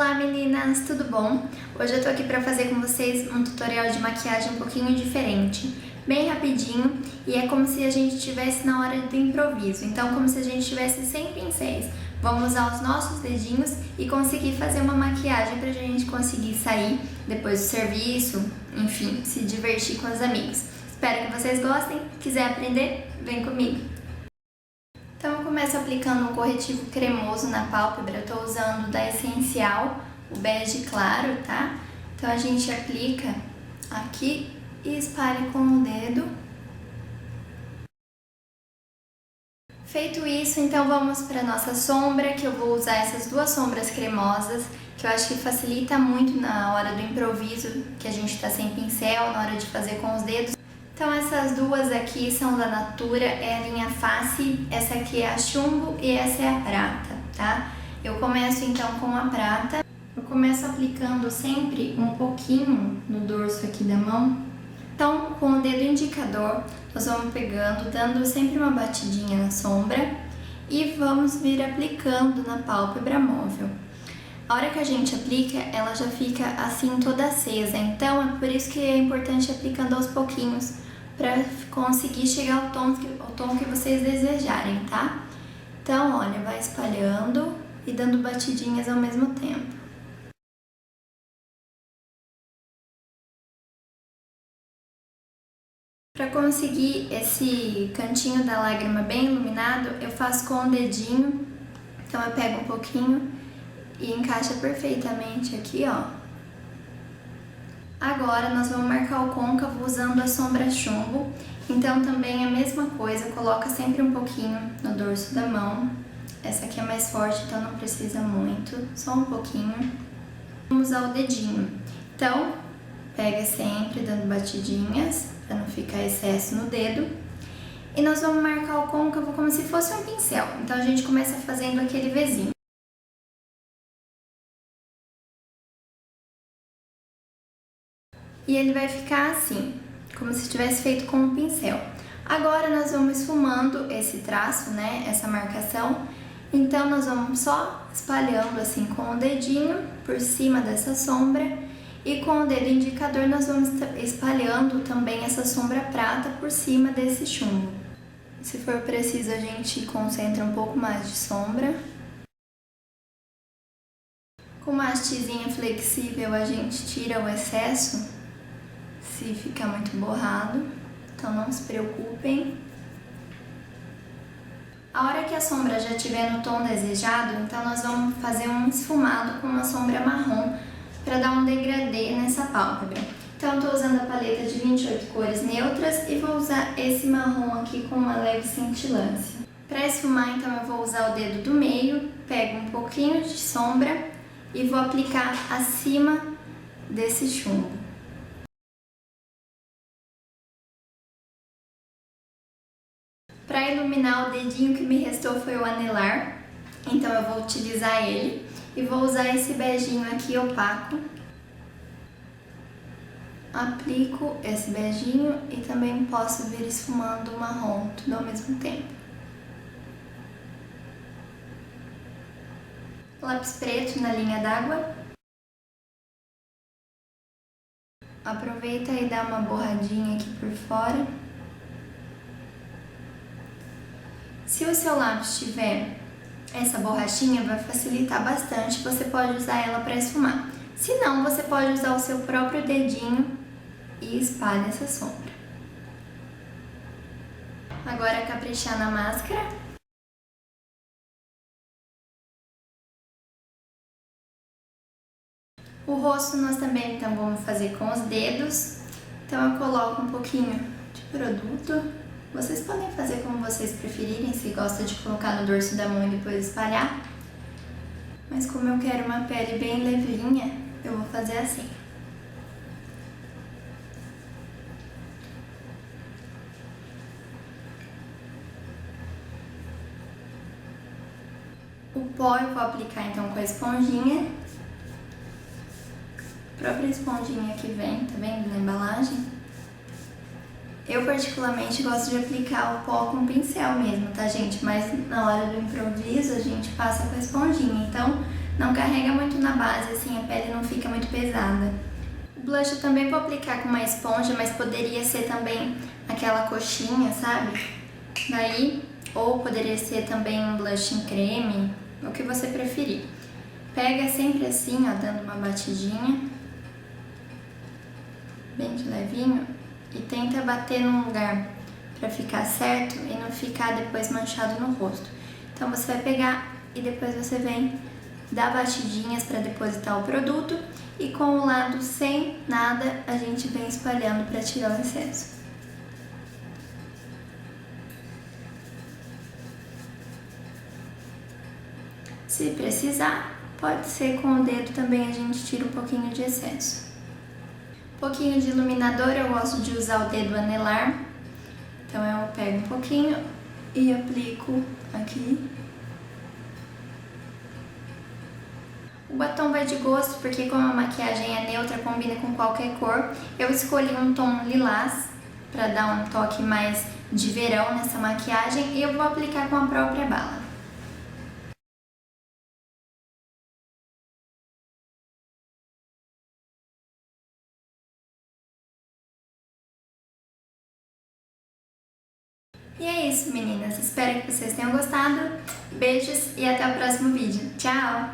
Olá meninas, tudo bom? Hoje eu tô aqui pra fazer com vocês um tutorial de maquiagem um pouquinho diferente, bem rapidinho, e é como se a gente estivesse na hora do improviso, então como se a gente estivesse sem pincéis. Vamos usar os nossos dedinhos e conseguir fazer uma maquiagem pra gente conseguir sair depois do serviço, enfim, se divertir com os amigos. Espero que vocês gostem, quiser aprender, vem comigo! Então eu começo aplicando um corretivo cremoso na pálpebra, eu tô usando da Essencial, o bege claro, tá? Então a gente aplica aqui e espalha com o dedo. Feito isso, então vamos para nossa sombra, que eu vou usar essas duas sombras cremosas, que eu acho que facilita muito na hora do improviso, que a gente tá sem pincel, na hora de fazer com os dedos. Então essas duas aqui são da Natura, é a linha Face, essa aqui é a Chumbo e essa é a Prata, tá? Eu começo então com a Prata, eu começo aplicando sempre um pouquinho no dorso aqui da mão. Então com o dedo indicador nós vamos pegando, dando sempre uma batidinha na sombra e vamos vir aplicando na pálpebra móvel. A hora que a gente aplica, ela já fica assim toda acesa, então é por isso que é importante ir aplicando aos pouquinhos, para conseguir chegar ao tom que vocês desejarem, tá? Então, olha, vai espalhando e dando batidinhas ao mesmo tempo. Para conseguir esse cantinho da lágrima bem iluminado, eu faço com o dedinho, então eu pego um pouquinho e encaixa perfeitamente aqui, ó. Agora nós vamos marcar o côncavo usando a sombra Chumbo, então também a mesma coisa, coloca sempre um pouquinho no dorso da mão. Essa aqui é mais forte, então não precisa muito, só um pouquinho. Vamos usar o dedinho, então pega sempre dando batidinhas, para não ficar excesso no dedo. E nós vamos marcar o côncavo como se fosse um pincel, então a gente começa fazendo aquele Vzinho. E ele vai ficar assim, como se tivesse feito com um pincel. Agora nós vamos esfumando esse traço, né, essa marcação. Então nós vamos só espalhando assim com o dedinho por cima dessa sombra. E com o dedo indicador nós vamos espalhando também essa sombra prata por cima desse chumbo. Se for preciso a gente concentra um pouco mais de sombra. Com uma hastezinha flexível a gente tira o excesso se ficar muito borrado, então não se preocupem. A hora que a sombra já estiver no tom desejado, então nós vamos fazer um esfumado com uma sombra marrom para dar um degradê nessa pálpebra. Então eu tô usando a paleta de 28 cores neutras e vou usar esse marrom aqui com uma leve cintilância. Para esfumar, então eu vou usar o dedo do meio, pego um pouquinho de sombra e vou aplicar acima desse chumbo. Para iluminar, o dedinho que me restou foi o anelar, então eu vou utilizar ele e vou usar esse beijinho aqui opaco. Aplico esse beijinho e também posso vir esfumando o marrom, tudo ao mesmo tempo. Lápis preto na linha d'água. Aproveita e dá uma borradinha aqui por fora. Se o seu lápis tiver essa borrachinha, vai facilitar bastante, você pode usar ela para esfumar. Se não, você pode usar o seu próprio dedinho e espalha essa sombra. Agora caprichar na máscara. O rosto nós também então vamos fazer com os dedos. Então eu coloco um pouquinho de produto. Vocês podem fazer como vocês preferirem, se gosta de colocar no dorso da mão e depois espalhar. Mas como eu quero uma pele bem levinha, eu vou fazer assim. O pó eu vou aplicar então com a esponjinha. A própria esponjinha que vem, tá vendo, na embalagem. Eu particularmente gosto de aplicar o pó com pincel mesmo, tá gente? Mas na hora do improviso a gente passa com a esponjinha, então não carrega muito na base, assim a pele não fica muito pesada. O blush eu também vou aplicar com uma esponja, mas poderia ser também aquela coxinha, sabe? Daí, ou poderia ser também um blush em creme, o que você preferir. Pega sempre assim, ó, dando uma batidinha, bem de levinho, e tenta bater num lugar pra ficar certo e não ficar depois manchado no rosto. Então você vai pegar e depois você vem dar batidinhas para depositar o produto e com o lado sem nada a gente vem espalhando para tirar o excesso. Se precisar, pode ser com o dedo também a gente tira um pouquinho de excesso. Um pouquinho de iluminador, eu gosto de usar o dedo anelar. Então eu pego um pouquinho e aplico aqui. O batom vai de gosto, porque como a maquiagem é neutra, combina com qualquer cor. Eu escolhi um tom lilás para dar um toque mais de verão nessa maquiagem e eu vou aplicar com a própria bala. E é isso, meninas. Espero que vocês tenham gostado. Beijos e até o próximo vídeo. Tchau!